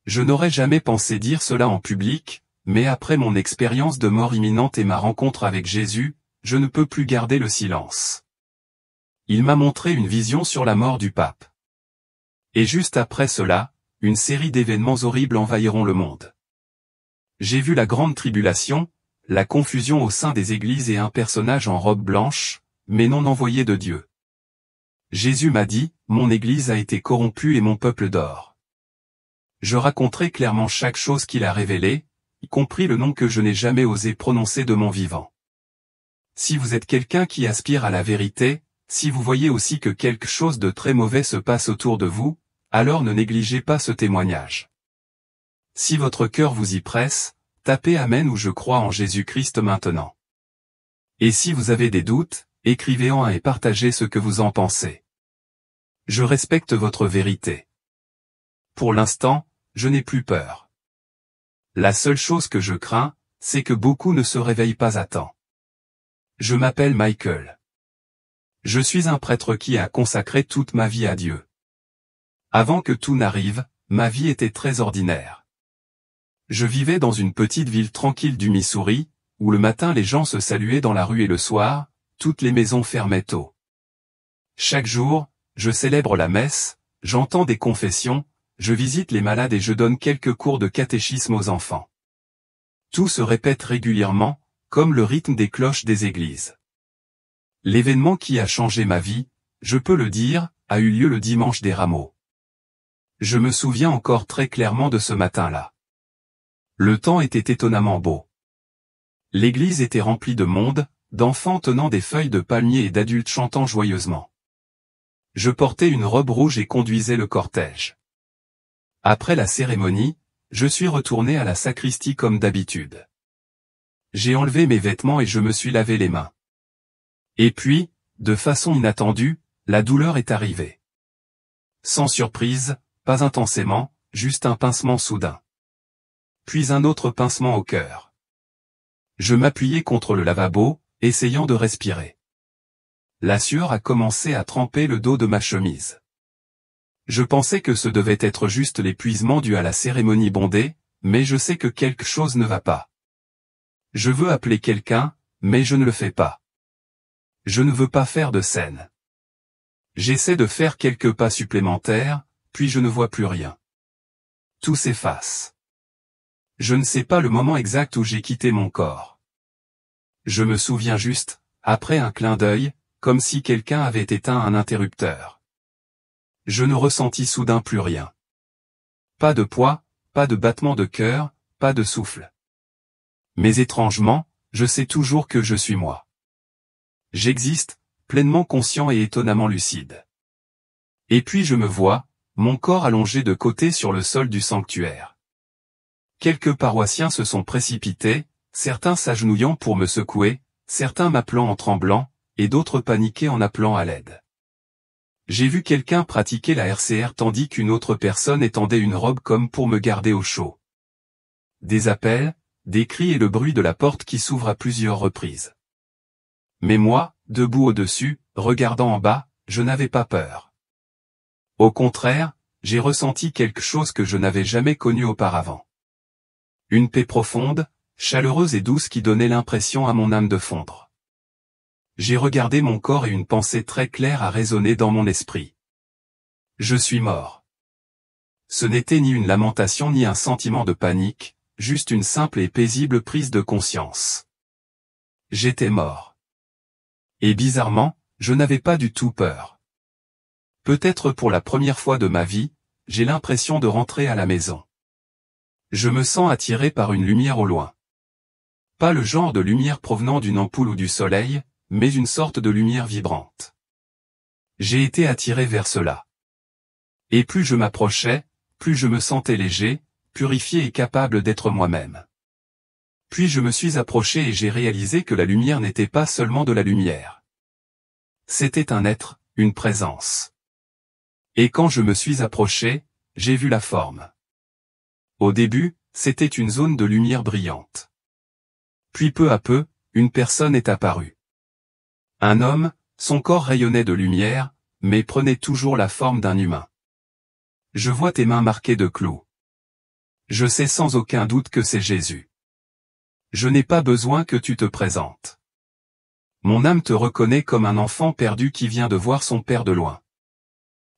Je n'aurais jamais pensé dire cela en public, mais après mon expérience de mort imminente et ma rencontre avec Jésus, je ne peux plus garder le silence. Il m'a montré une vision sur la mort du pape. Et juste après cela, une série d'événements horribles envahiront le monde. J'ai vu la grande tribulation, la confusion au sein des églises et un personnage en robe blanche, mais non envoyé de Dieu. Jésus m'a dit, « Mon Église a été corrompue et mon peuple dort. » Je raconterai clairement chaque chose qu'il a révélée, y compris le nom que je n'ai jamais osé prononcer de mon vivant. Si vous êtes quelqu'un qui aspire à la vérité, si vous voyez aussi que quelque chose de très mauvais se passe autour de vous, alors ne négligez pas ce témoignage. Si votre cœur vous y presse, tapez Amen ou je crois en Jésus-Christ maintenant. Et si vous avez des doutes, écrivez-en un et partagez ce que vous en pensez. Je respecte votre vérité. Pour l'instant, je n'ai plus peur. La seule chose que je crains, c'est que beaucoup ne se réveillent pas à temps. Je m'appelle Michael. Je suis un prêtre qui a consacré toute ma vie à Dieu. Avant que tout n'arrive, ma vie était très ordinaire. Je vivais dans une petite ville tranquille du Missouri, où le matin les gens se saluaient dans la rue et le soir, toutes les maisons fermaient tôt. Chaque jour, je célèbre la messe, j'entends des confessions, je visite les malades et je donne quelques cours de catéchisme aux enfants. Tout se répète régulièrement, comme le rythme des cloches des églises. L'événement qui a changé ma vie, je peux le dire, a eu lieu le dimanche des Rameaux. Je me souviens encore très clairement de ce matin-là. Le temps était étonnamment beau. L'église était remplie de monde, d'enfants tenant des feuilles de palmier et d'adultes chantant joyeusement. Je portais une robe rouge et conduisais le cortège. Après la cérémonie, je suis retourné à la sacristie comme d'habitude. J'ai enlevé mes vêtements et je me suis lavé les mains. Et puis, de façon inattendue, la douleur est arrivée. Sans surprise, pas intensément, juste un pincement soudain. Puis un autre pincement au cœur. Je m'appuyais contre le lavabo, essayant de respirer. La sueur a commencé à tremper le dos de ma chemise. Je pensais que ce devait être juste l'épuisement dû à la cérémonie bondée, mais je sais que quelque chose ne va pas. Je veux appeler quelqu'un, mais je ne le fais pas. Je ne veux pas faire de scène. J'essaie de faire quelques pas supplémentaires, puis je ne vois plus rien. Tout s'efface. Je ne sais pas le moment exact où j'ai quitté mon corps. Je me souviens juste, après un clin d'œil, comme si quelqu'un avait éteint un interrupteur. Je ne ressentis soudain plus rien. Pas de poids, pas de battement de cœur, pas de souffle. Mais étrangement, je sais toujours que je suis moi. J'existe, pleinement conscient et étonnamment lucide. Et puis je me vois, mon corps allongé de côté sur le sol du sanctuaire. Quelques paroissiens se sont précipités, certains s'agenouillant pour me secouer, certains m'appelant en tremblant, et d'autres paniqués en appelant à l'aide. J'ai vu quelqu'un pratiquer la RCR tandis qu'une autre personne étendait une robe comme pour me garder au chaud. Des appels, des cris et le bruit de la porte qui s'ouvre à plusieurs reprises. Mais moi, debout au-dessus, regardant en bas, je n'avais pas peur. Au contraire, j'ai ressenti quelque chose que je n'avais jamais connu auparavant. Une paix profonde, chaleureuse et douce qui donnait l'impression à mon âme de fondre. J'ai regardé mon corps et une pensée très claire a résonné dans mon esprit. Je suis mort. Ce n'était ni une lamentation ni un sentiment de panique, juste une simple et paisible prise de conscience. J'étais mort. Et bizarrement, je n'avais pas du tout peur. Peut-être pour la première fois de ma vie, j'ai l'impression de rentrer à la maison. Je me sens attiré par une lumière au loin. Pas le genre de lumière provenant d'une ampoule ou du soleil, mais une sorte de lumière vibrante. J'ai été attiré vers cela. Et plus je m'approchais, plus je me sentais léger, purifié et capable d'être moi-même. Puis je me suis approché et j'ai réalisé que la lumière n'était pas seulement de la lumière. C'était un être, une présence. Et quand je me suis approché, j'ai vu la forme. Au début, c'était une zone de lumière brillante. Puis peu à peu, une personne est apparue. Un homme, son corps rayonnait de lumière, mais prenait toujours la forme d'un humain. Je vois tes mains marquées de clous. Je sais sans aucun doute que c'est Jésus. Je n'ai pas besoin que tu te présentes. Mon âme te reconnaît comme un enfant perdu qui vient de voir son père de loin.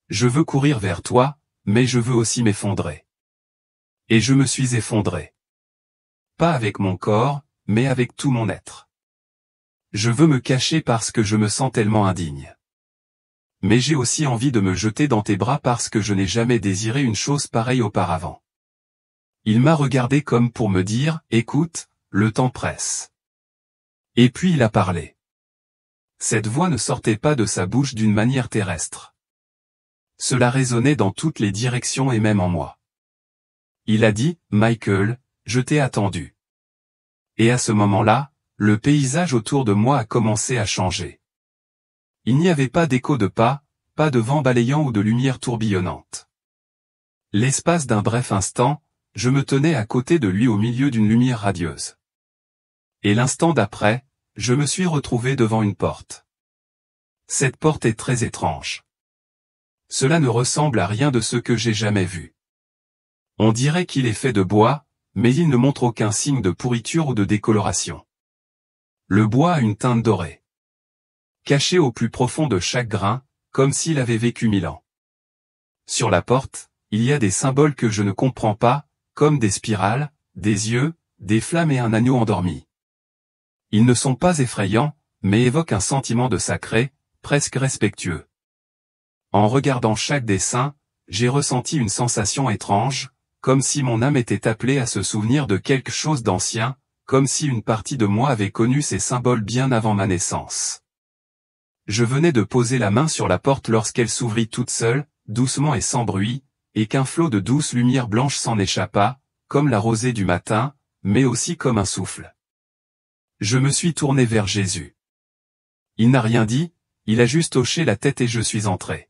Je veux courir vers toi, mais je veux aussi m'effondrer. Et je me suis effondré. Pas avec mon corps, mais avec tout mon être. Je veux me cacher parce que je me sens tellement indigne. Mais j'ai aussi envie de me jeter dans tes bras parce que je n'ai jamais désiré une chose pareille auparavant. Il m'a regardé comme pour me dire, écoute, le temps presse. Et puis il a parlé. Cette voix ne sortait pas de sa bouche d'une manière terrestre. Cela résonnait dans toutes les directions et même en moi. Il a dit, Michael, je t'ai attendu. Et à ce moment-là, le paysage autour de moi a commencé à changer. Il n'y avait pas d'écho de pas de vent balayant ou de lumière tourbillonnante. L'espace d'un bref instant, je me tenais à côté de lui au milieu d'une lumière radieuse. Et l'instant d'après, je me suis retrouvé devant une porte. Cette porte est très étrange. Cela ne ressemble à rien de ce que j'ai jamais vu. On dirait qu'il est fait de bois, mais il ne montre aucun signe de pourriture ou de décoloration. Le bois a une teinte dorée. Caché au plus profond de chaque grain, comme s'il avait vécu 1000 ans. Sur la porte, il y a des symboles que je ne comprends pas, comme des spirales, des yeux, des flammes et un agneau endormi. Ils ne sont pas effrayants, mais évoquent un sentiment de sacré, presque respectueux. En regardant chaque dessin, j'ai ressenti une sensation étrange, comme si mon âme était appelée à se souvenir de quelque chose d'ancien, comme si une partie de moi avait connu ces symboles bien avant ma naissance. Je venais de poser la main sur la porte lorsqu'elle s'ouvrit toute seule, doucement et sans bruit, et qu'un flot de douce lumière blanche s'en échappa, comme la rosée du matin, mais aussi comme un souffle. Je me suis tourné vers Jésus. Il n'a rien dit, il a juste hoché la tête et je suis entré.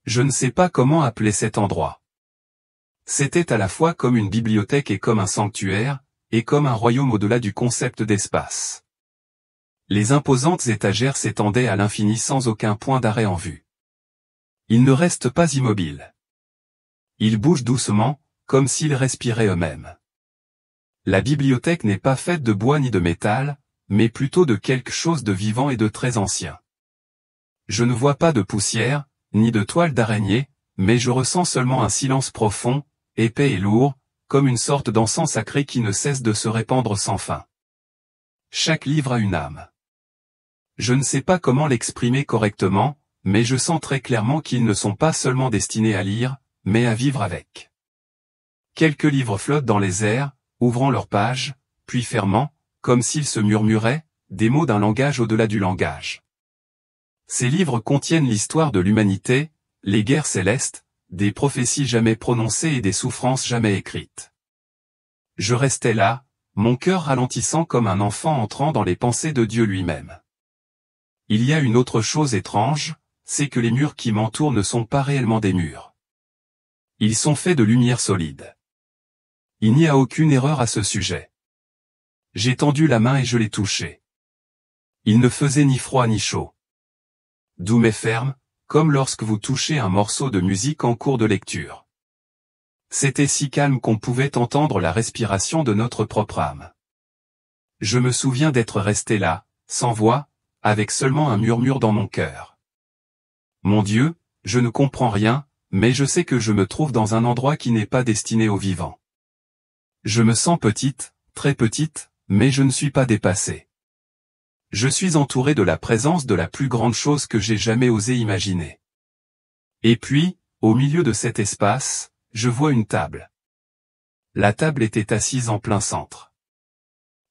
Je ne sais pas comment appeler cet endroit. C'était à la fois comme une bibliothèque et comme un sanctuaire, et comme un royaume au-delà du concept d'espace. Les imposantes étagères s'étendaient à l'infini sans aucun point d'arrêt en vue. Ils ne restent pas immobiles. Ils bougent doucement, comme s'ils respiraient eux-mêmes. La bibliothèque n'est pas faite de bois ni de métal, mais plutôt de quelque chose de vivant et de très ancien. Je ne vois pas de poussière, ni de toile d'araignée, mais je ressens seulement un silence profond, épais et lourd, comme une sorte d'encens sacré qui ne cesse de se répandre sans fin. Chaque livre a une âme. Je ne sais pas comment l'exprimer correctement, mais je sens très clairement qu'ils ne sont pas seulement destinés à lire, mais à vivre avec. Quelques livres flottent dans les airs, ouvrant leurs pages, puis fermant, comme s'ils se murmuraient, des mots d'un langage au-delà du langage. Ces livres contiennent l'histoire de l'humanité, les guerres célestes, des prophéties jamais prononcées et des souffrances jamais écrites. Je restais là, mon cœur ralentissant comme un enfant entrant dans les pensées de Dieu lui-même. Il y a une autre chose étrange, c'est que les murs qui m'entourent ne sont pas réellement des murs. Ils sont faits de lumière solide. Il n'y a aucune erreur à ce sujet. J'ai tendu la main et je l'ai touché. Il ne faisait ni froid ni chaud. Doux mais ferme, comme lorsque vous touchez un morceau de musique en cours de lecture. C'était si calme qu'on pouvait entendre la respiration de notre propre âme. Je me souviens d'être resté là, sans voix, avec seulement un murmure dans mon cœur. Mon Dieu, je ne comprends rien, mais je sais que je me trouve dans un endroit qui n'est pas destiné aux vivants. Je me sens petite, très petite, mais je ne suis pas dépassée. Je suis entouré de la présence de la plus grande chose que j'ai jamais osé imaginer. Et puis, au milieu de cet espace, je vois une table. La table était assise en plein centre.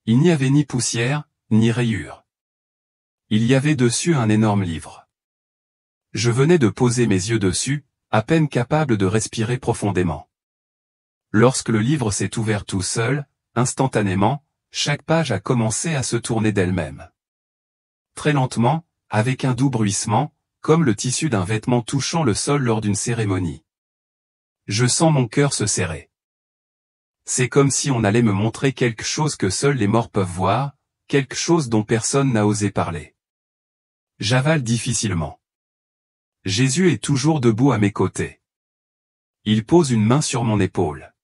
Il n'y avait ni poussière, ni rayures. Il y avait dessus un énorme livre. Je venais de poser mes yeux dessus, à peine capable de respirer profondément. Lorsque le livre s'est ouvert tout seul, instantanément, chaque page a commencé à se tourner d'elle-même. Très lentement, avec un doux bruissement, comme le tissu d'un vêtement touchant le sol lors d'une cérémonie. Je sens mon cœur se serrer. C'est comme si on allait me montrer quelque chose que seuls les morts peuvent voir, quelque chose dont personne n'a osé parler. J'avale difficilement. Jésus est toujours debout à mes côtés. Il pose une main sur mon épaule.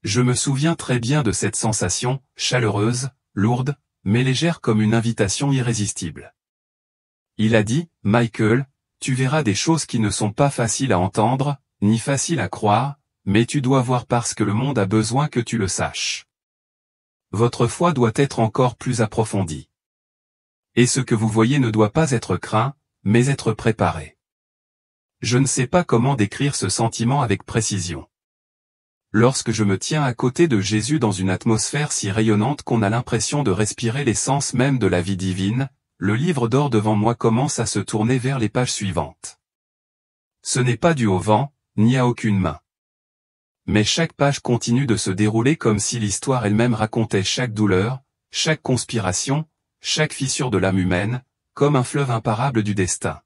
Je me souviens très bien de cette sensation, chaleureuse, lourde, mais légère comme une invitation irrésistible. Il a dit, « Michael, tu verras des choses qui ne sont pas faciles à entendre, ni faciles à croire, mais tu dois voir parce que le monde a besoin que tu le saches. Votre foi doit être encore plus approfondie. Et ce que vous voyez ne doit pas être craint, mais être préparé. » Je ne sais pas comment décrire ce sentiment avec précision. Lorsque je me tiens à côté de Jésus dans une atmosphère si rayonnante qu'on a l'impression de respirer l'essence même de la vie divine, le livre d'or devant moi commence à se tourner vers les pages suivantes. Ce n'est pas dû au vent, ni à aucune main. Mais chaque page continue de se dérouler comme si l'histoire elle-même racontait chaque douleur, chaque conspiration, chaque fissure de l'âme humaine, comme un fleuve imparable du destin.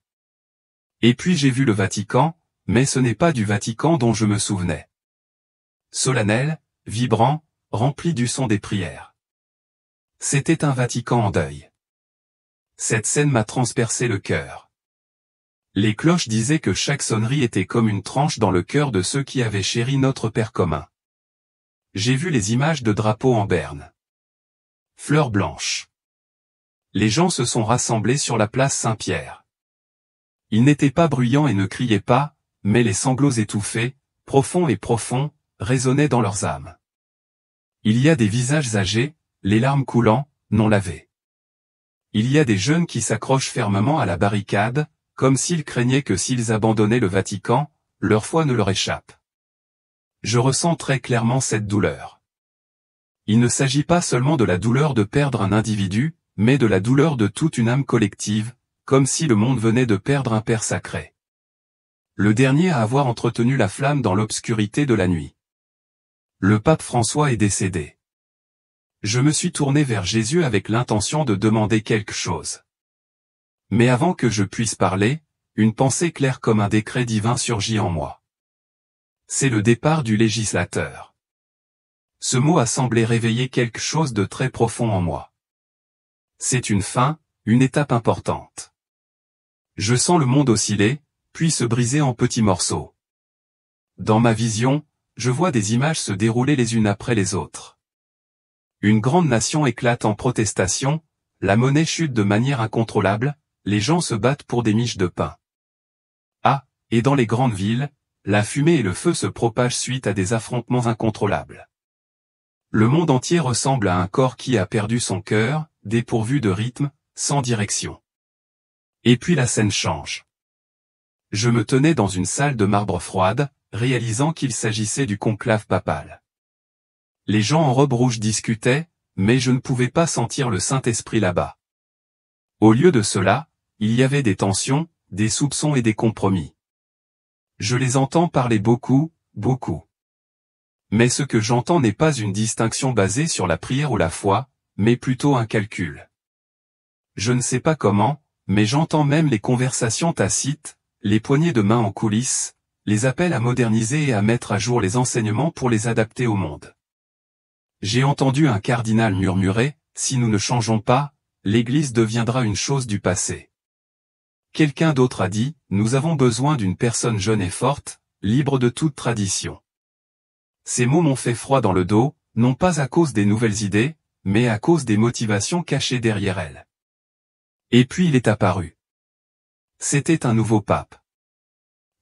Et puis j'ai vu le Vatican, mais ce n'est pas du Vatican dont je me souvenais. Solennel, vibrant, rempli du son des prières. C'était un Vatican en deuil. Cette scène m'a transpercé le cœur. Les cloches disaient que chaque sonnerie était comme une tranche dans le cœur de ceux qui avaient chéri notre Père commun. J'ai vu les images de drapeaux en berne. Fleurs blanches. Les gens se sont rassemblés sur la place Saint-Pierre. Ils n'étaient pas bruyants et ne criaient pas, mais les sanglots étouffés, profonds, résonnaient dans leurs âmes. Il y a des visages âgés, les larmes coulant, non lavés. Il y a des jeunes qui s'accrochent fermement à la barricade, comme s'ils craignaient que s'ils abandonnaient le Vatican, leur foi ne leur échappe. Je ressens très clairement cette douleur. Il ne s'agit pas seulement de la douleur de perdre un individu, mais de la douleur de toute une âme collective, comme si le monde venait de perdre un père sacré. Le dernier à avoir entretenu la flamme dans l'obscurité de la nuit. Le pape François est décédé. Je me suis tourné vers Jésus avec l'intention de demander quelque chose. Mais avant que je puisse parler, une pensée claire comme un décret divin surgit en moi. C'est le départ du législateur. Ce mot a semblé réveiller quelque chose de très profond en moi. C'est une fin, une étape importante. Je sens le monde osciller, puis se briser en petits morceaux. Dans ma vision, je vois des images se dérouler les unes après les autres. Une grande nation éclate en protestation, la monnaie chute de manière incontrôlable, les gens se battent pour des miches de pain. Ah, et dans les grandes villes, la fumée et le feu se propagent suite à des affrontements incontrôlables. Le monde entier ressemble à un corps qui a perdu son cœur, dépourvu de rythme, sans direction. Et puis la scène change. Je me tenais dans une salle de marbre froide, réalisant qu'il s'agissait du conclave papal. Les gens en robe rouge discutaient, mais je ne pouvais pas sentir le Saint-Esprit là-bas. Au lieu de cela, il y avait des tensions, des soupçons et des compromis. Je les entends parler beaucoup. Mais ce que j'entends n'est pas une distinction basée sur la prière ou la foi, mais plutôt un calcul. Je ne sais pas comment, mais j'entends même les conversations tacites, les poignées de main en coulisses, les appels à moderniser et à mettre à jour les enseignements pour les adapter au monde. J'ai entendu un cardinal murmurer, « Si nous ne changeons pas, l'Église deviendra une chose du passé. » Quelqu'un d'autre a dit, « Nous avons besoin d'une personne jeune et forte, libre de toute tradition. » Ces mots m'ont fait froid dans le dos, non pas à cause des nouvelles idées, mais à cause des motivations cachées derrière elles. Et puis il est apparu. C'était un nouveau pape.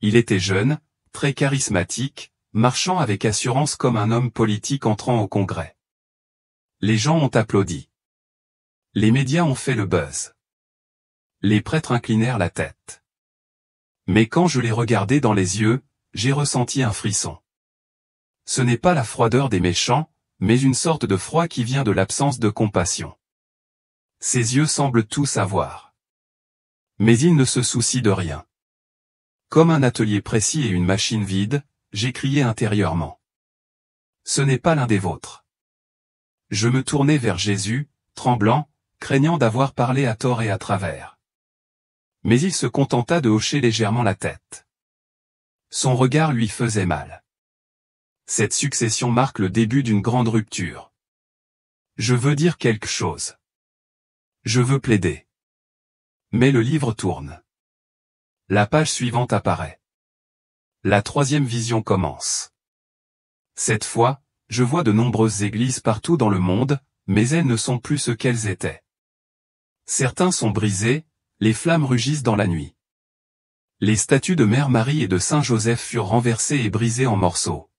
Il était jeune, très charismatique, marchant avec assurance comme un homme politique entrant au Congrès. Les gens ont applaudi. Les médias ont fait le buzz. Les prêtres inclinèrent la tête. Mais quand je l'ai regardé dans les yeux, j'ai ressenti un frisson. Ce n'est pas la froideur des méchants, mais une sorte de froid qui vient de l'absence de compassion. Ses yeux semblent tout savoir. Mais il ne se soucie de rien. Comme un atelier précis et une machine vide, j'ai crié intérieurement. Ce n'est pas l'un des vôtres. Je me tournai vers Jésus, tremblant, craignant d'avoir parlé à tort et à travers. Mais il se contenta de hocher légèrement la tête. Son regard lui faisait mal. Cette succession marque le début d'une grande rupture. Je veux dire quelque chose. Je veux plaider. Mais le livre tourne. La page suivante apparaît. La troisième vision commence. Cette fois, je vois de nombreuses églises partout dans le monde, mais elles ne sont plus ce qu'elles étaient. Certains sont brisés, les flammes rugissent dans la nuit. Les statues de Mère Marie et de Saint Joseph furent renversées et brisées en morceaux.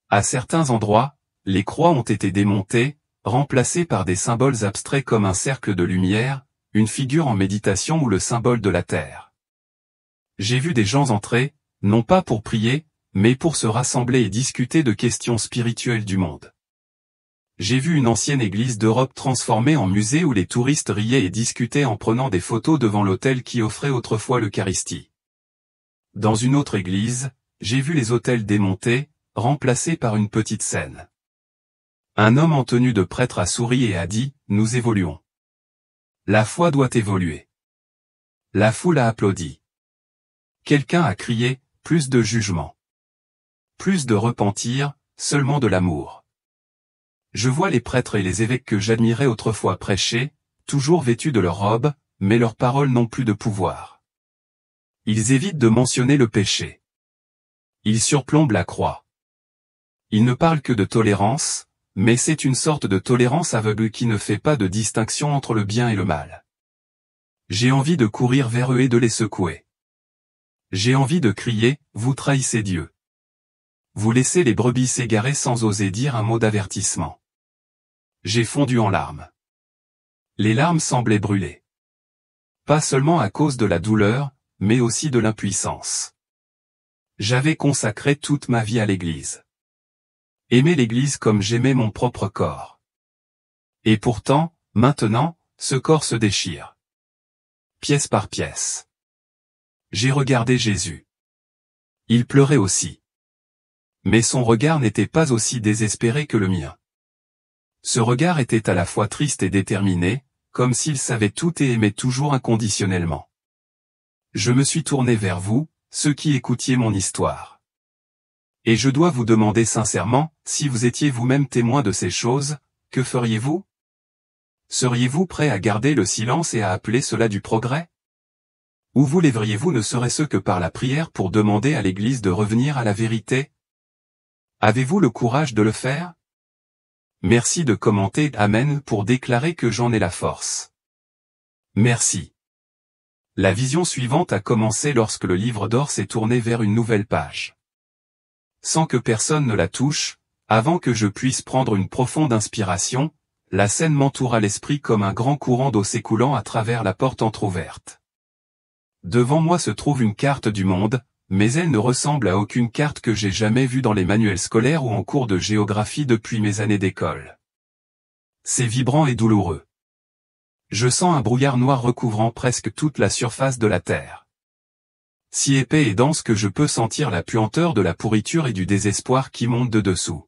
À certains endroits, les croix ont été démontées, remplacées par des symboles abstraits comme un cercle de lumière, une figure en méditation ou le symbole de la terre. J'ai vu des gens entrer, non pas pour prier, mais pour se rassembler et discuter de questions spirituelles du monde. J'ai vu une ancienne église d'Europe transformée en musée où les touristes riaient et discutaient en prenant des photos devant l'autel qui offrait autrefois l'Eucharistie. Dans une autre église, j'ai vu les autels démontés, remplacés par une petite scène. Un homme en tenue de prêtre a souri et a dit, « Nous évoluons. La foi doit évoluer. » La foule a applaudi. Quelqu'un a crié, « Plus de jugement. Plus de repentir, seulement de l'amour. » Je vois les prêtres et les évêques que j'admirais autrefois prêcher, toujours vêtus de leurs robes, mais leurs paroles n'ont plus de pouvoir. Ils évitent de mentionner le péché. Ils surplombent la croix. Ils ne parlent que de tolérance, mais c'est une sorte de tolérance aveugle qui ne fait pas de distinction entre le bien et le mal. J'ai envie de courir vers eux et de les secouer. J'ai envie de crier, « Vous trahissez Dieu. Vous laissez les brebis s'égarer sans oser dire un mot d'avertissement. » J'ai fondu en larmes. Les larmes semblaient brûler. Pas seulement à cause de la douleur, mais aussi de l'impuissance. J'avais consacré toute ma vie à l'Église. Aimer l'Église comme j'aimais mon propre corps. Et pourtant, maintenant, ce corps se déchire. Pièce par pièce. J'ai regardé Jésus. Il pleurait aussi. Mais son regard n'était pas aussi désespéré que le mien. Ce regard était à la fois triste et déterminé, comme s'il savait tout et aimait toujours inconditionnellement. Je me suis tourné vers vous, ceux qui écoutiez mon histoire. Et je dois vous demander sincèrement, si vous étiez vous-même témoin de ces choses, que feriez-vous? Seriez-vous prêt à garder le silence et à appeler cela du progrès? Ou vous lèveriez-vous ne serait-ce que par la prière pour demander à l'Église de revenir à la vérité? Avez-vous le courage de le faire? Merci de commenter Amen pour déclarer que j'en ai la force. Merci. La vision suivante a commencé lorsque le livre d'or s'est tourné vers une nouvelle page. Sans que personne ne la touche, avant que je puisse prendre une profonde inspiration, la scène m'entoura l'esprit comme un grand courant d'eau s'écoulant à travers la porte entr'ouverte. Devant moi se trouve une carte du monde, mais elle ne ressemble à aucune carte que j'ai jamais vue dans les manuels scolaires ou en cours de géographie depuis mes années d'école. C'est vibrant et douloureux. Je sens un brouillard noir recouvrant presque toute la surface de la Terre. Si épais et dense que je peux sentir la puanteur de la pourriture et du désespoir qui monte de dessous.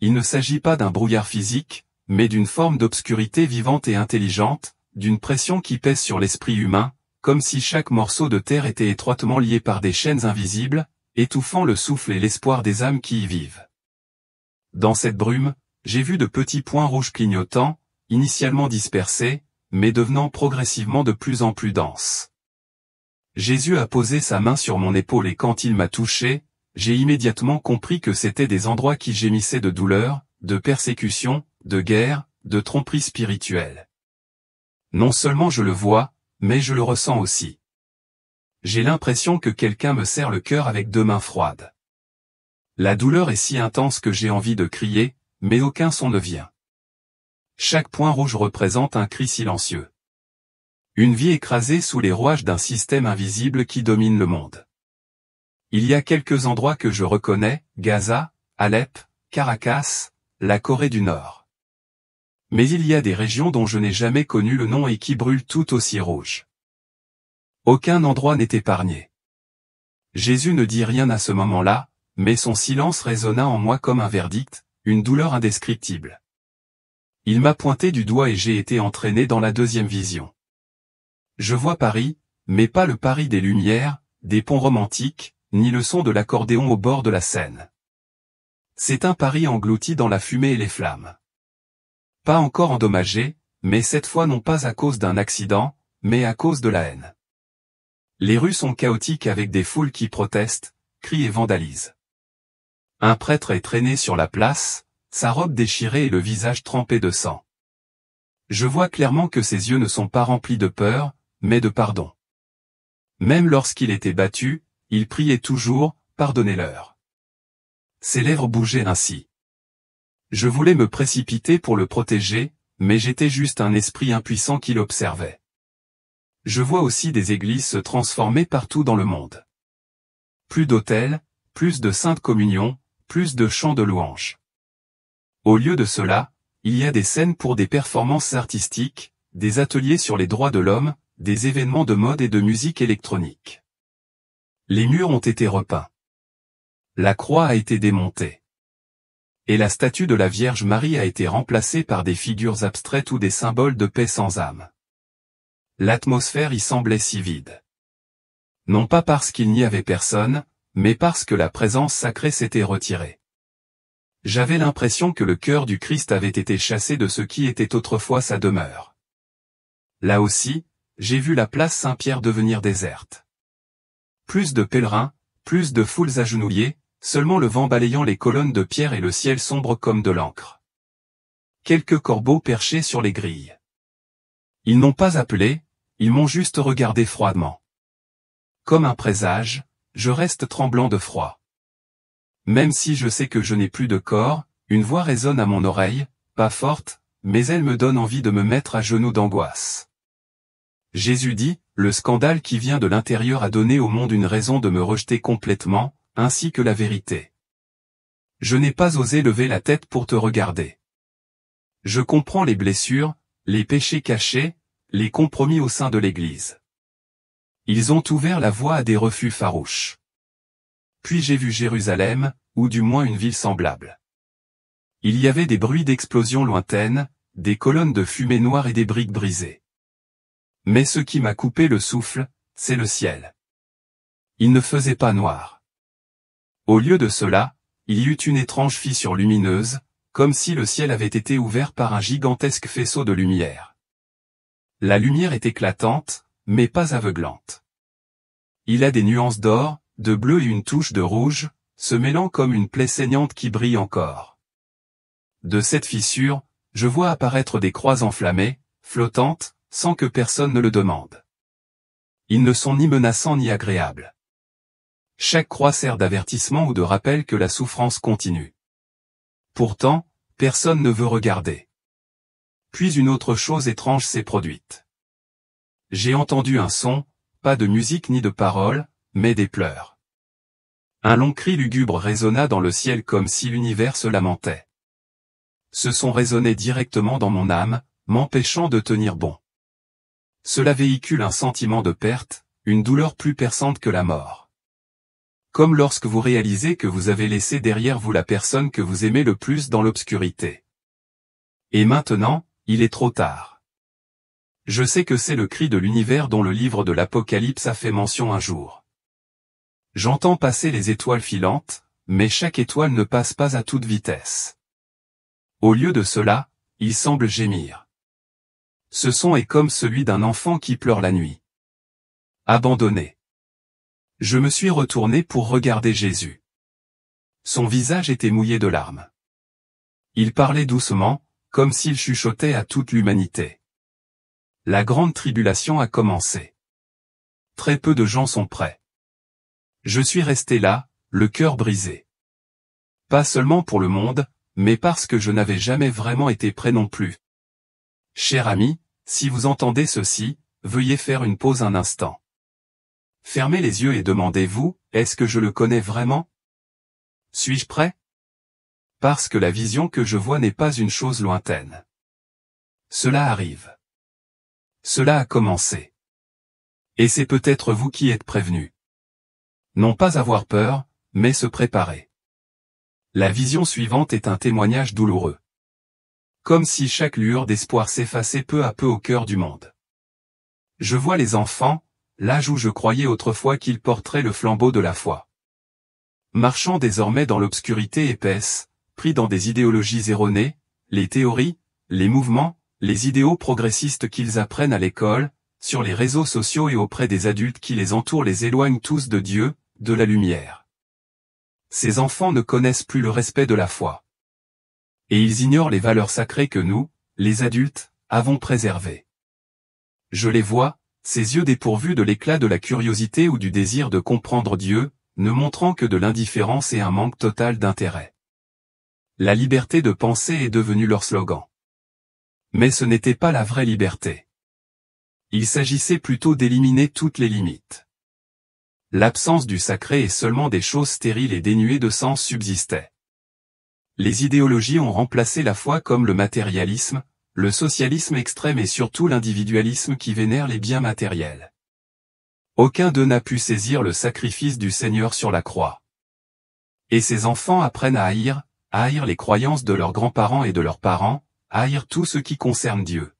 Il ne s'agit pas d'un brouillard physique, mais d'une forme d'obscurité vivante et intelligente, d'une pression qui pèse sur l'esprit humain, comme si chaque morceau de terre était étroitement lié par des chaînes invisibles, étouffant le souffle et l'espoir des âmes qui y vivent. Dans cette brume, j'ai vu de petits points rouges clignotants, initialement dispersés, mais devenant progressivement de plus en plus denses. Jésus a posé sa main sur mon épaule et quand il m'a touché, j'ai immédiatement compris que c'étaient des endroits qui gémissaient de douleur, de persécution, de guerre, de tromperie spirituelle. Non seulement je le vois, mais je le ressens aussi. J'ai l'impression que quelqu'un me serre le cœur avec deux mains froides. La douleur est si intense que j'ai envie de crier, mais aucun son ne vient. Chaque point rouge représente un cri silencieux. Une vie écrasée sous les rouages d'un système invisible qui domine le monde. Il y a quelques endroits que je reconnais, Gaza, Alep, Caracas, la Corée du Nord. Mais il y a des régions dont je n'ai jamais connu le nom et qui brûlent tout aussi rouge. Aucun endroit n'est épargné. Jésus ne dit rien à ce moment-là, mais son silence résonna en moi comme un verdict, une douleur indescriptible. Il m'a pointé du doigt et j'ai été entraîné dans la deuxième vision. Je vois Paris, mais pas le Paris des Lumières, des ponts romantiques, ni le son de l'accordéon au bord de la Seine. C'est un Paris englouti dans la fumée et les flammes. Pas encore endommagé, mais cette fois non pas à cause d'un accident, mais à cause de la haine. Les rues sont chaotiques avec des foules qui protestent, crient et vandalisent. Un prêtre est traîné sur la place, sa robe déchirée et le visage trempé de sang. Je vois clairement que ses yeux ne sont pas remplis de peur, mais de pardon. Même lorsqu'il était battu, il priait toujours, pardonnez-leur. Ses lèvres bougeaient ainsi. Je voulais me précipiter pour le protéger, mais j'étais juste un esprit impuissant qui l'observait. Je vois aussi des églises se transformer partout dans le monde. Plus d'autels, plus de sainte communion, plus de chants de louanges. Au lieu de cela, il y a des scènes pour des performances artistiques, des ateliers sur les droits de l'homme, des événements de mode et de musique électronique. Les murs ont été repeints. La croix a été démontée. Et la statue de la Vierge Marie a été remplacée par des figures abstraites ou des symboles de paix sans âme. L'atmosphère y semblait si vide. Non pas parce qu'il n'y avait personne, mais parce que la présence sacrée s'était retirée. J'avais l'impression que le cœur du Christ avait été chassé de ce qui était autrefois sa demeure. Là aussi, j'ai vu la place Saint-Pierre devenir déserte. Plus de pèlerins, plus de foules agenouillées, seulement le vent balayant les colonnes de pierre et le ciel sombre comme de l'encre. Quelques corbeaux perchés sur les grilles. Ils n'ont pas appelé, ils m'ont juste regardé froidement. Comme un présage, je reste tremblant de froid. Même si je sais que je n'ai plus de corps, une voix résonne à mon oreille, pas forte, mais elle me donne envie de me mettre à genoux d'angoisse. Jésus dit, le scandale qui vient de l'intérieur a donné au monde une raison de me rejeter complètement, ainsi que la vérité. Je n'ai pas osé lever la tête pour te regarder. Je comprends les blessures, les péchés cachés, les compromis au sein de l'Église. Ils ont ouvert la voie à des refus farouches. Puis j'ai vu Jérusalem, ou du moins une ville semblable. Il y avait des bruits d'explosions lointaines, des colonnes de fumée noire et des briques brisées. Mais ce qui m'a coupé le souffle, c'est le ciel. Il ne faisait pas noir. Au lieu de cela, il y eut une étrange fissure lumineuse, comme si le ciel avait été ouvert par un gigantesque faisceau de lumière. La lumière est éclatante, mais pas aveuglante. Il a des nuances d'or, de bleu et une touche de rouge, se mêlant comme une plaie saignante qui brille encore. De cette fissure, je vois apparaître des croix enflammées, flottantes, sans que personne ne le demande. Ils ne sont ni menaçants ni agréables. Chaque croix sert d'avertissement ou de rappel que la souffrance continue. Pourtant, personne ne veut regarder. Puis une autre chose étrange s'est produite. J'ai entendu un son, pas de musique ni de paroles, mais des pleurs. Un long cri lugubre résonna dans le ciel comme si l'univers se lamentait. Ce son résonnait directement dans mon âme, m'empêchant de tenir bon. Cela véhicule un sentiment de perte, une douleur plus perçante que la mort. Comme lorsque vous réalisez que vous avez laissé derrière vous la personne que vous aimez le plus dans l'obscurité. Et maintenant, il est trop tard. Je sais que c'est le cri de l'univers dont le livre de l'Apocalypse a fait mention un jour. J'entends passer les étoiles filantes, mais chaque étoile ne passe pas à toute vitesse. Au lieu de cela, il semble gémir. Ce son est comme celui d'un enfant qui pleure la nuit. Abandonné. Je me suis retourné pour regarder Jésus. Son visage était mouillé de larmes. Il parlait doucement, comme s'il chuchotait à toute l'humanité. La grande tribulation a commencé. Très peu de gens sont prêts. Je suis resté là, le cœur brisé. Pas seulement pour le monde, mais parce que je n'avais jamais vraiment été prêt non plus. Cher ami, si vous entendez ceci, veuillez faire une pause un instant. Fermez les yeux et demandez-vous, est-ce que je le connais vraiment? Suis-je prêt? Parce que la vision que je vois n'est pas une chose lointaine. Cela arrive. Cela a commencé. Et c'est peut-être vous qui êtes prévenu. Non pas avoir peur, mais se préparer. La vision suivante est un témoignage douloureux. Comme si chaque lueur d'espoir s'effaçait peu à peu au cœur du monde. Je vois les enfants, l'âge où je croyais autrefois qu'ils porteraient le flambeau de la foi. Marchant désormais dans l'obscurité épaisse, pris dans des idéologies erronées, les théories, les mouvements, les idéaux progressistes qu'ils apprennent à l'école, sur les réseaux sociaux et auprès des adultes qui les entourent les éloignent tous de Dieu, de la lumière. Ces enfants ne connaissent plus le respect de la foi. Et ils ignorent les valeurs sacrées que nous, les adultes, avons préservées. Je les vois, ces yeux dépourvus de l'éclat de la curiosité ou du désir de comprendre Dieu, ne montrant que de l'indifférence et un manque total d'intérêt. La liberté de penser est devenue leur slogan. Mais ce n'était pas la vraie liberté. Il s'agissait plutôt d'éliminer toutes les limites. L'absence du sacré et seulement des choses stériles et dénuées de sens subsistaient. Les idéologies ont remplacé la foi comme le matérialisme, le socialisme extrême et surtout l'individualisme qui vénère les biens matériels. Aucun d'eux n'a pu saisir le sacrifice du Seigneur sur la croix. Et ces enfants apprennent à haïr les croyances de leurs grands-parents et de leurs parents, à haïr tout ce qui concerne Dieu.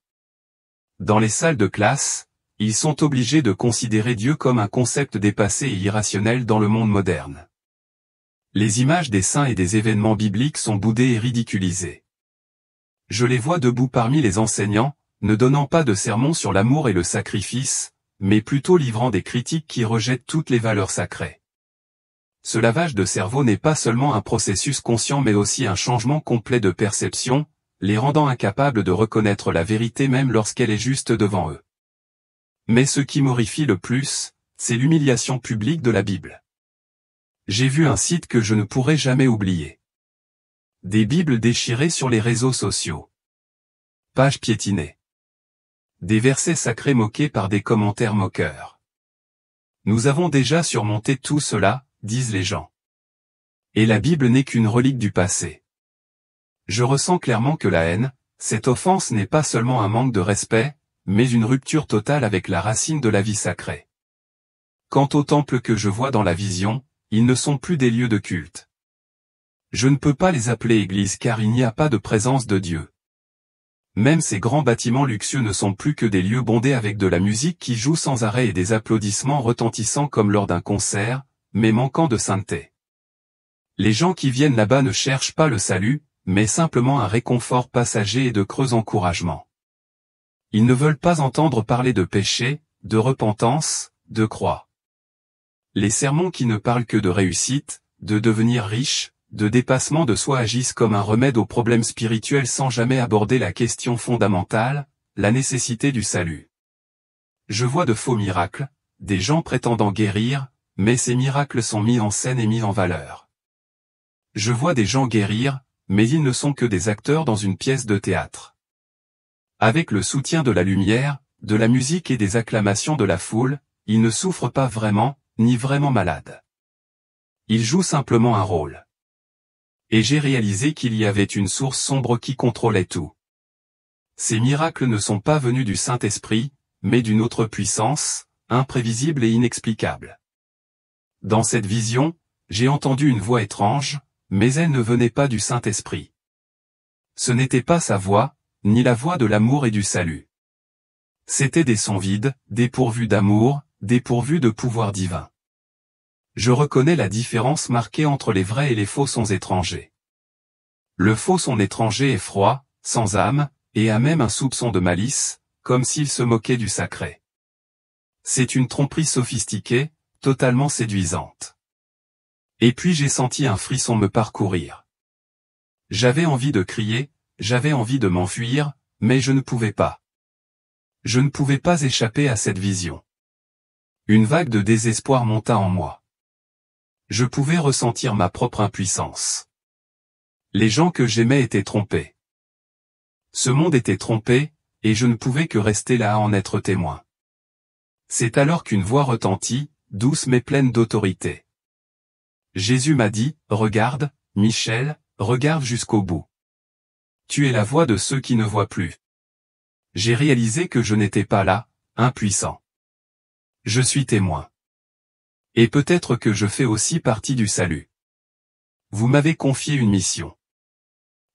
Dans les salles de classe, ils sont obligés de considérer Dieu comme un concept dépassé et irrationnel dans le monde moderne. Les images des saints et des événements bibliques sont boudées et ridiculisées. Je les vois debout parmi les enseignants, ne donnant pas de sermons sur l'amour et le sacrifice, mais plutôt livrant des critiques qui rejettent toutes les valeurs sacrées. Ce lavage de cerveau n'est pas seulement un processus conscient mais aussi un changement complet de perception, les rendant incapables de reconnaître la vérité même lorsqu'elle est juste devant eux. Mais ce qui m'horrifie le plus, c'est l'humiliation publique de la Bible. J'ai vu un site que je ne pourrai jamais oublier. Des Bibles déchirées sur les réseaux sociaux. Pages piétinées. Des versets sacrés moqués par des commentaires moqueurs. Nous avons déjà surmonté tout cela, disent les gens. Et la Bible n'est qu'une relique du passé. Je ressens clairement que la haine, cette offense n'est pas seulement un manque de respect, mais une rupture totale avec la racine de la vie sacrée. Quant aux temples que je vois dans la vision, ils ne sont plus des lieux de culte. Je ne peux pas les appeler églises car il n'y a pas de présence de Dieu. Même ces grands bâtiments luxueux ne sont plus que des lieux bondés avec de la musique qui joue sans arrêt et des applaudissements retentissant comme lors d'un concert, mais manquant de sainteté. Les gens qui viennent là-bas ne cherchent pas le salut, mais simplement un réconfort passager et de creux encouragements. Ils ne veulent pas entendre parler de péché, de repentance, de croix. Les sermons qui ne parlent que de réussite, de devenir riche, de dépassement de soi agissent comme un remède aux problèmes spirituels sans jamais aborder la question fondamentale, la nécessité du salut. Je vois de faux miracles, des gens prétendant guérir, mais ces miracles sont mis en scène et mis en valeur. Je vois des gens guérir, mais ils ne sont que des acteurs dans une pièce de théâtre. Avec le soutien de la lumière, de la musique et des acclamations de la foule, ils ne souffrent pas vraiment, ni vraiment malades. Ils jouent simplement un rôle. Et j'ai réalisé qu'il y avait une source sombre qui contrôlait tout. Ces miracles ne sont pas venus du Saint-Esprit, mais d'une autre puissance, imprévisible et inexplicable. Dans cette vision, j'ai entendu une voix étrange, mais elle ne venait pas du Saint-Esprit. Ce n'était pas sa voix, ni la voix de l'amour et du salut. C'étaient des sons vides, dépourvus d'amour, dépourvus de pouvoir divin. Je reconnais la différence marquée entre les vrais et les faux sons étrangers. Le faux son étranger est froid, sans âme, et a même un soupçon de malice, comme s'il se moquait du sacré. C'est une tromperie sophistiquée, totalement séduisante. Et puis j'ai senti un frisson me parcourir. J'avais envie de crier, j'avais envie de m'enfuir, mais je ne pouvais pas. Je ne pouvais pas échapper à cette vision. Une vague de désespoir monta en moi. Je pouvais ressentir ma propre impuissance. Les gens que j'aimais étaient trompés. Ce monde était trompé, et je ne pouvais que rester là à en être témoin. C'est alors qu'une voix retentit, douce mais pleine d'autorité. Jésus m'a dit, « Regarde, Michel, regarde jusqu'au bout. Tu es la voix de ceux qui ne voient plus. » J'ai réalisé que je n'étais pas là, impuissant. Je suis témoin. Et peut-être que je fais aussi partie du salut. Vous m'avez confié une mission.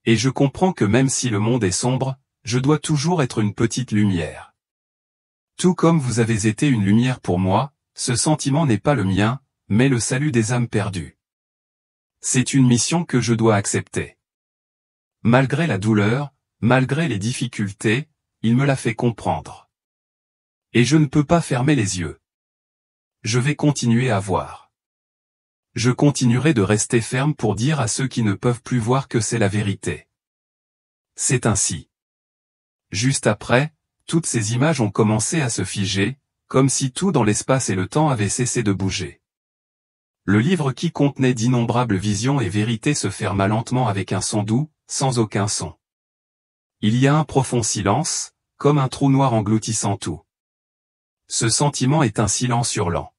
Et je comprends que même si le monde est sombre, je dois toujours être une petite lumière. Tout comme vous avez été une lumière pour moi, ce sentiment n'est pas le mien, mais le salut des âmes perdues. C'est une mission que je dois accepter. Malgré la douleur, malgré les difficultés, il me l'a fait comprendre. Et je ne peux pas fermer les yeux. Je vais continuer à voir. Je continuerai de rester ferme pour dire à ceux qui ne peuvent plus voir que c'est la vérité. C'est ainsi. Juste après, toutes ces images ont commencé à se figer, comme si tout dans l'espace et le temps avait cessé de bouger. Le livre qui contenait d'innombrables visions et vérités se ferma lentement avec un son doux, sans aucun son. Il y a un profond silence, comme un trou noir engloutissant tout. Ce sentiment est un silence hurlant.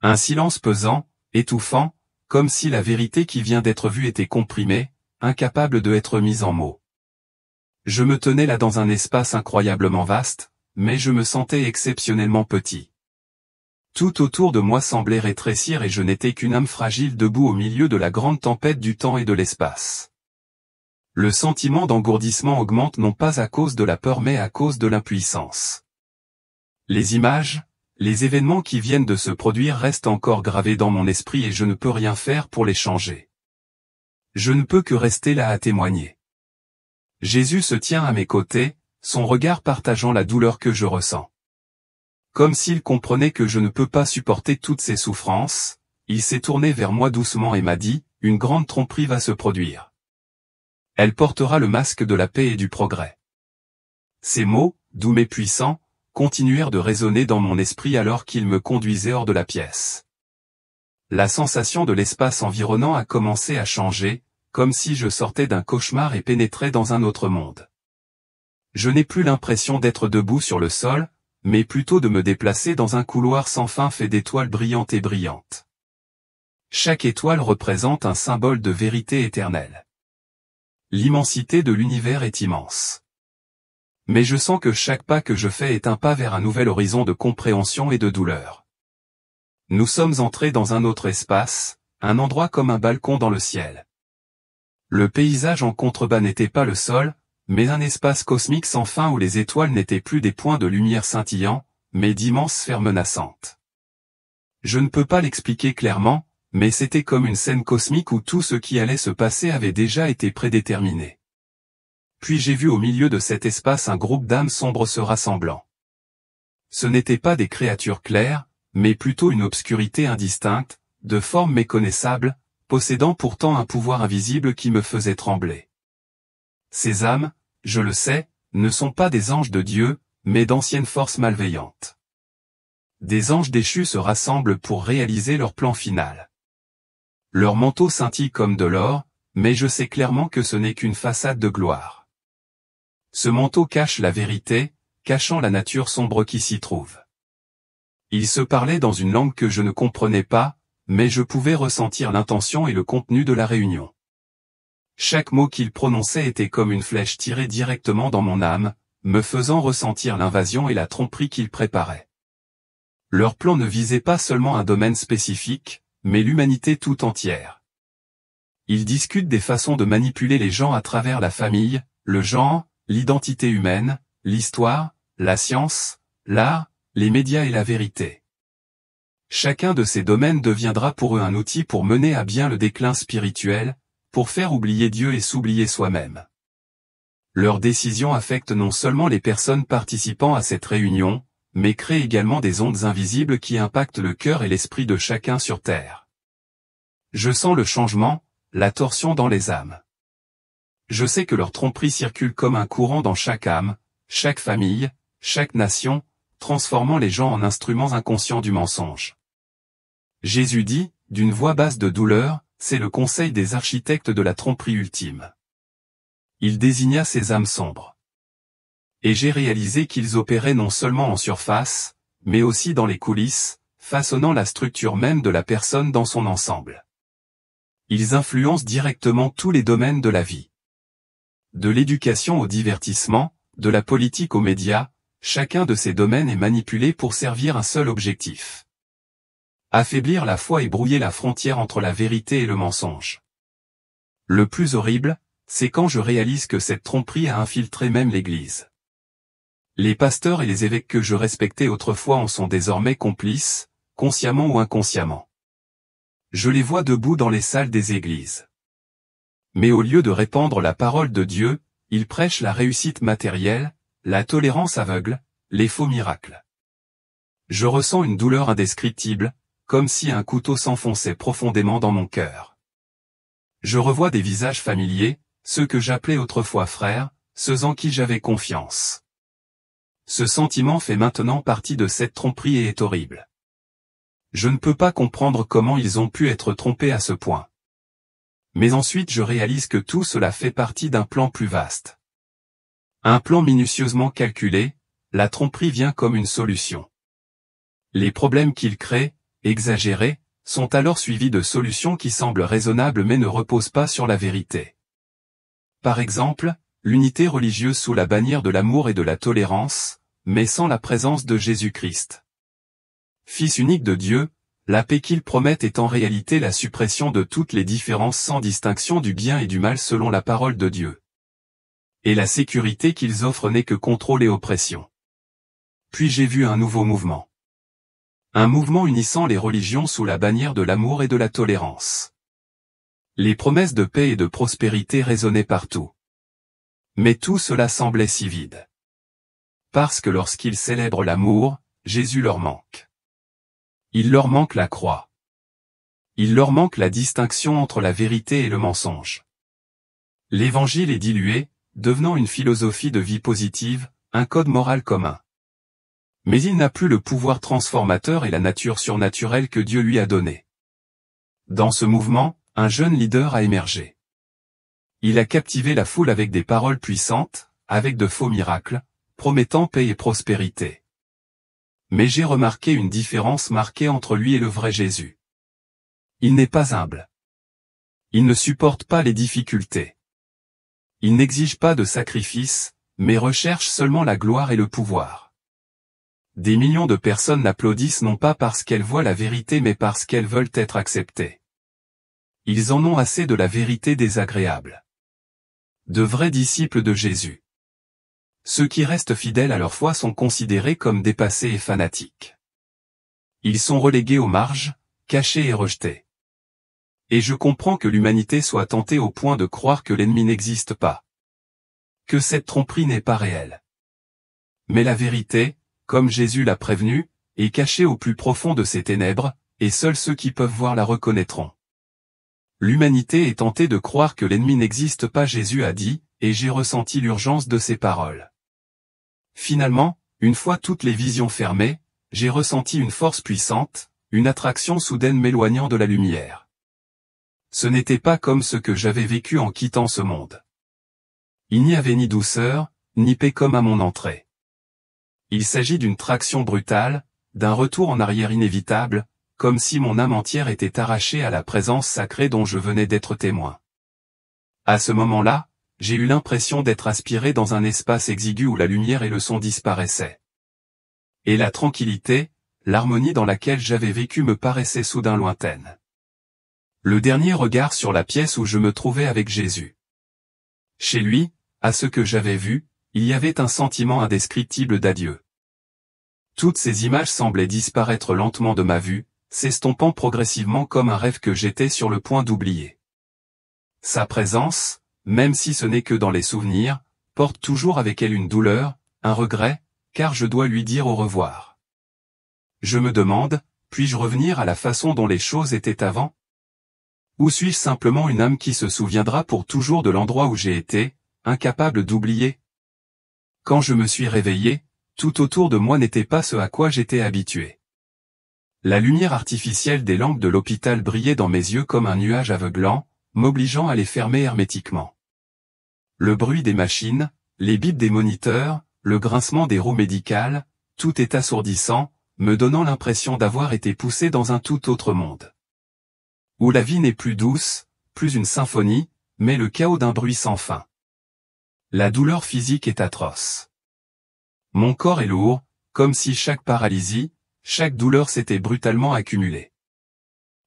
Un silence pesant, étouffant, comme si la vérité qui vient d'être vue était comprimée, incapable de être mise en mots. Je me tenais là dans un espace incroyablement vaste, mais je me sentais exceptionnellement petit. Tout autour de moi semblait rétrécir et je n'étais qu'une âme fragile debout au milieu de la grande tempête du temps et de l'espace. Le sentiment d'engourdissement augmente non pas à cause de la peur mais à cause de l'impuissance. Les images, les événements qui viennent de se produire restent encore gravés dans mon esprit et je ne peux rien faire pour les changer. Je ne peux que rester là à témoigner. Jésus se tient à mes côtés, son regard partageant la douleur que je ressens. Comme s'il comprenait que je ne peux pas supporter toutes ces souffrances, il s'est tourné vers moi doucement et m'a dit, « Une grande tromperie va se produire. Elle portera le masque de la paix et du progrès. » Ces mots, doux mais puissants, continuèrent de résonner dans mon esprit alors qu'il me conduisait hors de la pièce. La sensation de l'espace environnant a commencé à changer, comme si je sortais d'un cauchemar et pénétrais dans un autre monde. Je n'ai plus l'impression d'être debout sur le sol, mais plutôt de me déplacer dans un couloir sans fin fait d'étoiles brillantes et brillantes. Chaque étoile représente un symbole de vérité éternelle. L'immensité de l'univers est immense. Mais je sens que chaque pas que je fais est un pas vers un nouvel horizon de compréhension et de douleur. Nous sommes entrés dans un autre espace, un endroit comme un balcon dans le ciel. Le paysage en contrebas n'était pas le sol, mais un espace cosmique sans fin où les étoiles n'étaient plus des points de lumière scintillants, mais d'immenses sphères menaçantes. Je ne peux pas l'expliquer clairement, mais c'était comme une scène cosmique où tout ce qui allait se passer avait déjà été prédéterminé. Puis j'ai vu au milieu de cet espace un groupe d'âmes sombres se rassemblant. Ce n'étaient pas des créatures claires, mais plutôt une obscurité indistincte, de forme méconnaissable, possédant pourtant un pouvoir invisible qui me faisait trembler. Ces âmes, je le sais, ne sont pas des anges de Dieu, mais d'anciennes forces malveillantes. Des anges déchus se rassemblent pour réaliser leur plan final. Leur manteau scintille comme de l'or, mais je sais clairement que ce n'est qu'une façade de gloire. Ce manteau cache la vérité, cachant la nature sombre qui s'y trouve. Ils se parlaient dans une langue que je ne comprenais pas, mais je pouvais ressentir l'intention et le contenu de la réunion. Chaque mot qu'ils prononçaient était comme une flèche tirée directement dans mon âme, me faisant ressentir l'invasion et la tromperie qu'ils préparaient. Leur plan ne visait pas seulement un domaine spécifique, mais l'humanité tout entière. Ils discutent des façons de manipuler les gens à travers la famille, le genre, l'identité humaine, l'histoire, la science, l'art, les médias et la vérité. Chacun de ces domaines deviendra pour eux un outil pour mener à bien le déclin spirituel, pour faire oublier Dieu et s'oublier soi-même. Leurs décisions affectent non seulement les personnes participant à cette réunion, mais créent également des ondes invisibles qui impactent le cœur et l'esprit de chacun sur Terre. Je sens le changement, la torsion dans les âmes. Je sais que leur tromperie circule comme un courant dans chaque âme, chaque famille, chaque nation, transformant les gens en instruments inconscients du mensonge. Jésus dit, d'une voix basse de douleur, c'est le conseil des architectes de la tromperie ultime. Il désigna ces âmes sombres. Et j'ai réalisé qu'ils opéraient non seulement en surface, mais aussi dans les coulisses, façonnant la structure même de la personne dans son ensemble. Ils influencent directement tous les domaines de la vie. De l'éducation au divertissement, de la politique aux médias, chacun de ces domaines est manipulé pour servir un seul objectif. Affaiblir la foi et brouiller la frontière entre la vérité et le mensonge. Le plus horrible, c'est quand je réalise que cette tromperie a infiltré même l'Église. Les pasteurs et les évêques que je respectais autrefois en sont désormais complices, consciemment ou inconsciemment. Je les vois debout dans les salles des églises. Mais au lieu de répandre la parole de Dieu, ils prêchent la réussite matérielle, la tolérance aveugle, les faux miracles. Je ressens une douleur indescriptible, comme si un couteau s'enfonçait profondément dans mon cœur. Je revois des visages familiers, ceux que j'appelais autrefois frères, ceux en qui j'avais confiance. Ce sentiment fait maintenant partie de cette tromperie et est horrible. Je ne peux pas comprendre comment ils ont pu être trompés à ce point. Mais ensuite je réalise que tout cela fait partie d'un plan plus vaste. Un plan minutieusement calculé, la tromperie vient comme une solution. Les problèmes qu'il crée, exagérés, sont alors suivis de solutions qui semblent raisonnables mais ne reposent pas sur la vérité. Par exemple, l'unité religieuse sous la bannière de l'amour et de la tolérance, mais sans la présence de Jésus-Christ. Fils unique de Dieu, la paix qu'il promet est en réalité la suppression de toutes les différences sans distinction du bien et du mal selon la parole de Dieu. Et la sécurité qu'ils offrent n'est que contrôle et oppression. Puis j'ai vu un nouveau mouvement. Un mouvement unissant les religions sous la bannière de l'amour et de la tolérance. Les promesses de paix et de prospérité résonnaient partout. Mais tout cela semblait si vide. Parce que lorsqu'ils célèbrent l'amour, Jésus leur manque. Il leur manque la croix. Il leur manque la distinction entre la vérité et le mensonge. L'évangile est dilué, devenant une philosophie de vie positive, un code moral commun. Mais il n'a plus le pouvoir transformateur et la nature surnaturelle que Dieu lui a donnée. Dans ce mouvement, un jeune leader a émergé. Il a captivé la foule avec des paroles puissantes, avec de faux miracles, promettant paix et prospérité. Mais j'ai remarqué une différence marquée entre lui et le vrai Jésus. Il n'est pas humble. Il ne supporte pas les difficultés. Il n'exige pas de sacrifice, mais recherche seulement la gloire et le pouvoir. Des millions de personnes l'applaudissent non pas parce qu'elles voient la vérité mais parce qu'elles veulent être acceptées. Ils en ont assez de la vérité désagréable. De vrais disciples de Jésus. Ceux qui restent fidèles à leur foi sont considérés comme dépassés et fanatiques. Ils sont relégués aux marges, cachés et rejetés. Et je comprends que l'humanité soit tentée au point de croire que l'ennemi n'existe pas. Que cette tromperie n'est pas réelle. Mais la vérité, comme Jésus l'a prévenu, est cachée au plus profond de ces ténèbres, et seuls ceux qui peuvent voir la reconnaîtront. L'humanité est tentée de croire que l'ennemi n'existe pas, Jésus a dit, et j'ai ressenti l'urgence de ces paroles. Finalement, une fois toutes les visions fermées, j'ai ressenti une force puissante, une attraction soudaine m'éloignant de la lumière. Ce n'était pas comme ce que j'avais vécu en quittant ce monde. Il n'y avait ni douceur, ni paix comme à mon entrée. Il s'agit d'une traction brutale, d'un retour en arrière inévitable, comme si mon âme entière était arrachée à la présence sacrée dont je venais d'être témoin. À ce moment-là, j'ai eu l'impression d'être aspiré dans un espace exigu où la lumière et le son disparaissaient. Et la tranquillité, l'harmonie dans laquelle j'avais vécu me paraissait soudain lointaine. Le dernier regard sur la pièce où je me trouvais avec Jésus. Chez lui, à ce que j'avais vu, il y avait un sentiment indescriptible d'adieu. Toutes ces images semblaient disparaître lentement de ma vue, s'estompant progressivement comme un rêve que j'étais sur le point d'oublier. Sa présence, même si ce n'est que dans les souvenirs, porte toujours avec elle une douleur, un regret, car je dois lui dire au revoir. Je me demande, puis-je revenir à la façon dont les choses étaient avant? Ou suis-je simplement une âme qui se souviendra pour toujours de l'endroit où j'ai été, incapable d'oublier? Quand je me suis réveillé, tout autour de moi n'était pas ce à quoi j'étais habitué. La lumière artificielle des lampes de l'hôpital brillait dans mes yeux comme un nuage aveuglant, m'obligeant à les fermer hermétiquement. Le bruit des machines, les bips des moniteurs, le grincement des roues médicales, tout est assourdissant, me donnant l'impression d'avoir été poussé dans un tout autre monde. Où la vie n'est plus douce, plus une symphonie, mais le chaos d'un bruit sans fin. La douleur physique est atroce. Mon corps est lourd, comme si chaque paralysie, chaque douleur s'était brutalement accumulée.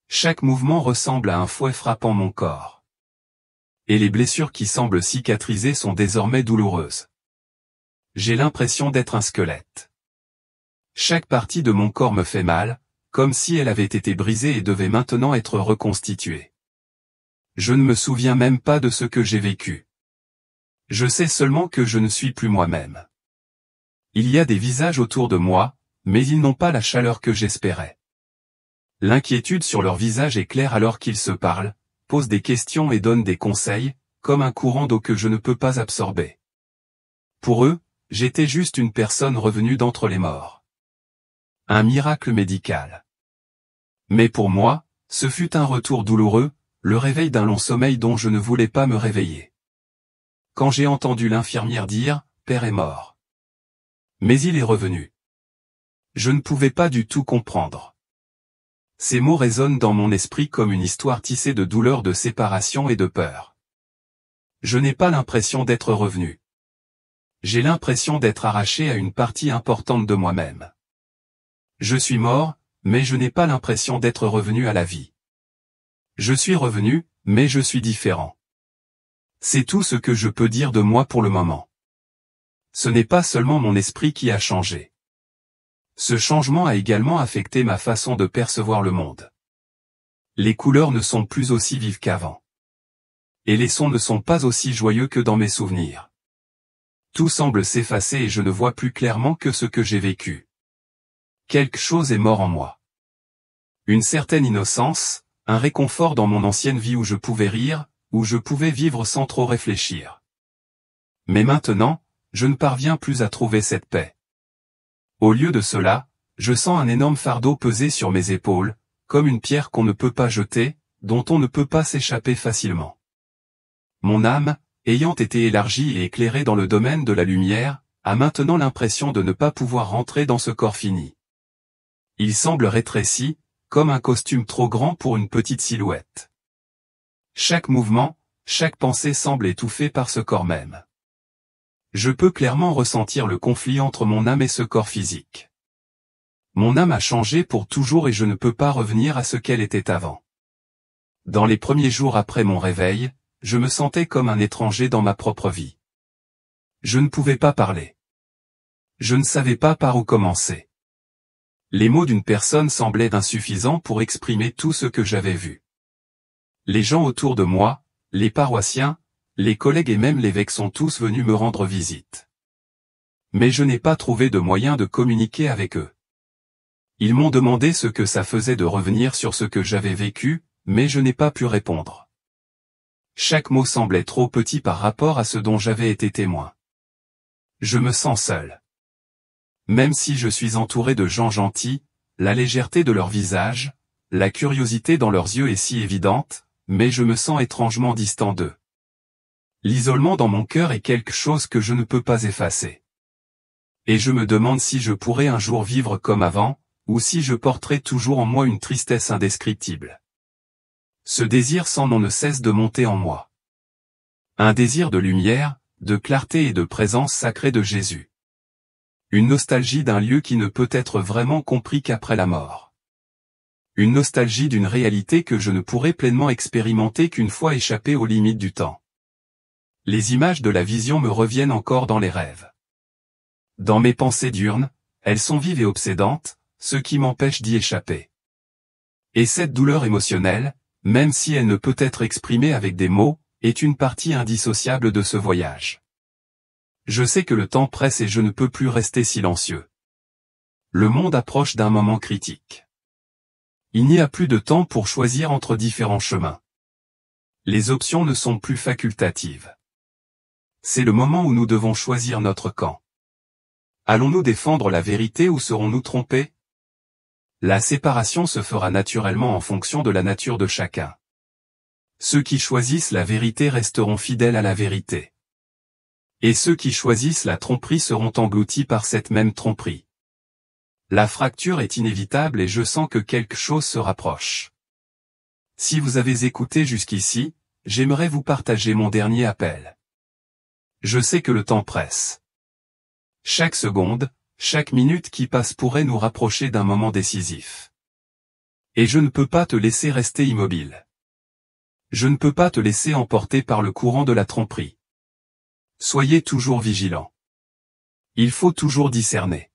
Chaque mouvement ressemble à un fouet frappant mon corps. Et les blessures qui semblent cicatriser sont désormais douloureuses. J'ai l'impression d'être un squelette. Chaque partie de mon corps me fait mal, comme si elle avait été brisée et devait maintenant être reconstituée. Je ne me souviens même pas de ce que j'ai vécu. Je sais seulement que je ne suis plus moi-même. Il y a des visages autour de moi, mais ils n'ont pas la chaleur que j'espérais. L'inquiétude sur leur visage est claire alors qu'ils se parlent, posent des questions et donnent des conseils, comme un courant d'eau que je ne peux pas absorber. Pour eux, j'étais juste une personne revenue d'entre les morts. Un miracle médical. Mais pour moi, ce fut un retour douloureux, le réveil d'un long sommeil dont je ne voulais pas me réveiller. Quand j'ai entendu l'infirmière dire « Père est mort ». Mais il est revenu. Je ne pouvais pas du tout comprendre. Ces mots résonnent dans mon esprit comme une histoire tissée de douleur, de séparation et de peur. Je n'ai pas l'impression d'être revenu. J'ai l'impression d'être arraché à une partie importante de moi-même. Je suis mort, mais je n'ai pas l'impression d'être revenu à la vie. Je suis revenu, mais je suis différent. C'est tout ce que je peux dire de moi pour le moment. Ce n'est pas seulement mon esprit qui a changé. Ce changement a également affecté ma façon de percevoir le monde. Les couleurs ne sont plus aussi vives qu'avant. Et les sons ne sont pas aussi joyeux que dans mes souvenirs. Tout semble s'effacer et je ne vois plus clairement que ce que j'ai vécu. Quelque chose est mort en moi. Une certaine innocence, un réconfort dans mon ancienne vie où je pouvais rire, où je pouvais vivre sans trop réfléchir. Mais maintenant, je ne parviens plus à trouver cette paix. Au lieu de cela, je sens un énorme fardeau peser sur mes épaules, comme une pierre qu'on ne peut pas jeter, dont on ne peut pas s'échapper facilement. Mon âme, ayant été élargie et éclairée dans le domaine de la lumière, a maintenant l'impression de ne pas pouvoir rentrer dans ce corps fini. Il semble rétréci, comme un costume trop grand pour une petite silhouette. Chaque mouvement, chaque pensée semble étouffée par ce corps même. Je peux clairement ressentir le conflit entre mon âme et ce corps physique. Mon âme a changé pour toujours et je ne peux pas revenir à ce qu'elle était avant. Dans les premiers jours après mon réveil, je me sentais comme un étranger dans ma propre vie. Je ne pouvais pas parler. Je ne savais pas par où commencer. Les mots d'une personne semblaient insuffisants pour exprimer tout ce que j'avais vu. Les gens autour de moi, les paroissiens, les collègues et même l'évêque sont tous venus me rendre visite. Mais je n'ai pas trouvé de moyen de communiquer avec eux. Ils m'ont demandé ce que ça faisait de revenir sur ce que j'avais vécu, mais je n'ai pas pu répondre. Chaque mot semblait trop petit par rapport à ce dont j'avais été témoin. Je me sens seul. Même si je suis entouré de gens gentils, la légèreté de leur visage, la curiosité dans leurs yeux est si évidente, mais je me sens étrangement distant d'eux. L'isolement dans mon cœur est quelque chose que je ne peux pas effacer. Et je me demande si je pourrais un jour vivre comme avant, ou si je porterai toujours en moi une tristesse indescriptible. Ce désir sans nom ne cesse de monter en moi. Un désir de lumière, de clarté et de présence sacrée de Jésus. Une nostalgie d'un lieu qui ne peut être vraiment compris qu'après la mort. Une nostalgie d'une réalité que je ne pourrai pleinement expérimenter qu'une fois échappé aux limites du temps. Les images de la vision me reviennent encore dans les rêves. Dans mes pensées diurnes, elles sont vives et obsédantes, ce qui m'empêche d'y échapper. Et cette douleur émotionnelle, même si elle ne peut être exprimée avec des mots, est une partie indissociable de ce voyage. Je sais que le temps presse et je ne peux plus rester silencieux. Le monde approche d'un moment critique. Il n'y a plus de temps pour choisir entre différents chemins. Les options ne sont plus facultatives. C'est le moment où nous devons choisir notre camp. Allons-nous défendre la vérité ou serons-nous trompés? La séparation se fera naturellement en fonction de la nature de chacun. Ceux qui choisissent la vérité resteront fidèles à la vérité. Et ceux qui choisissent la tromperie seront engloutis par cette même tromperie. La fracture est inévitable et je sens que quelque chose se rapproche. Si vous avez écouté jusqu'ici, j'aimerais vous partager mon dernier appel. Je sais que le temps presse. Chaque seconde, chaque minute qui passe pourrait nous rapprocher d'un moment décisif. Et je ne peux pas te laisser rester immobile. Je ne peux pas te laisser emporter par le courant de la tromperie. Soyez toujours vigilants. Il faut toujours discerner.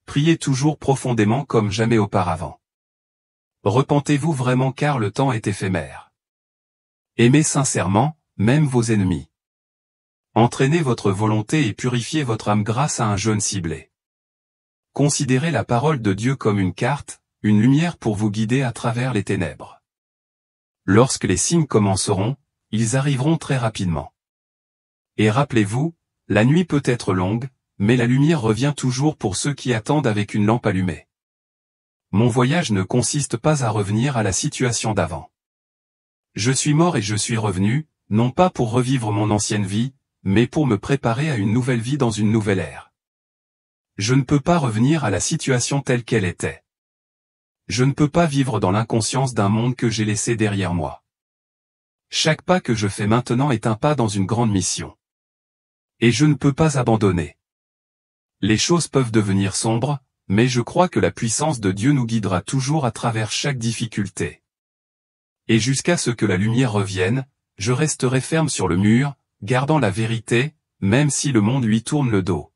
Priez toujours profondément comme jamais auparavant. Repentez-vous vraiment car le temps est éphémère. Aimez sincèrement, même vos ennemis. Entraînez votre volonté et purifiez votre âme grâce à un jeûne ciblé. Considérez la parole de Dieu comme une carte, une lumière pour vous guider à travers les ténèbres. Lorsque les signes commenceront, ils arriveront très rapidement. Et rappelez-vous, la nuit peut être longue, mais la lumière revient toujours pour ceux qui attendent avec une lampe allumée. Mon voyage ne consiste pas à revenir à la situation d'avant. Je suis mort et je suis revenu, non pas pour revivre mon ancienne vie, mais pour me préparer à une nouvelle vie dans une nouvelle ère. Je ne peux pas revenir à la situation telle qu'elle était. Je ne peux pas vivre dans l'inconscience d'un monde que j'ai laissé derrière moi. Chaque pas que je fais maintenant est un pas dans une grande mission. Et je ne peux pas abandonner. Les choses peuvent devenir sombres, mais je crois que la puissance de Dieu nous guidera toujours à travers chaque difficulté. Et jusqu'à ce que la lumière revienne, je resterai ferme sur le mur, gardant la vérité, même si le monde lui tourne le dos.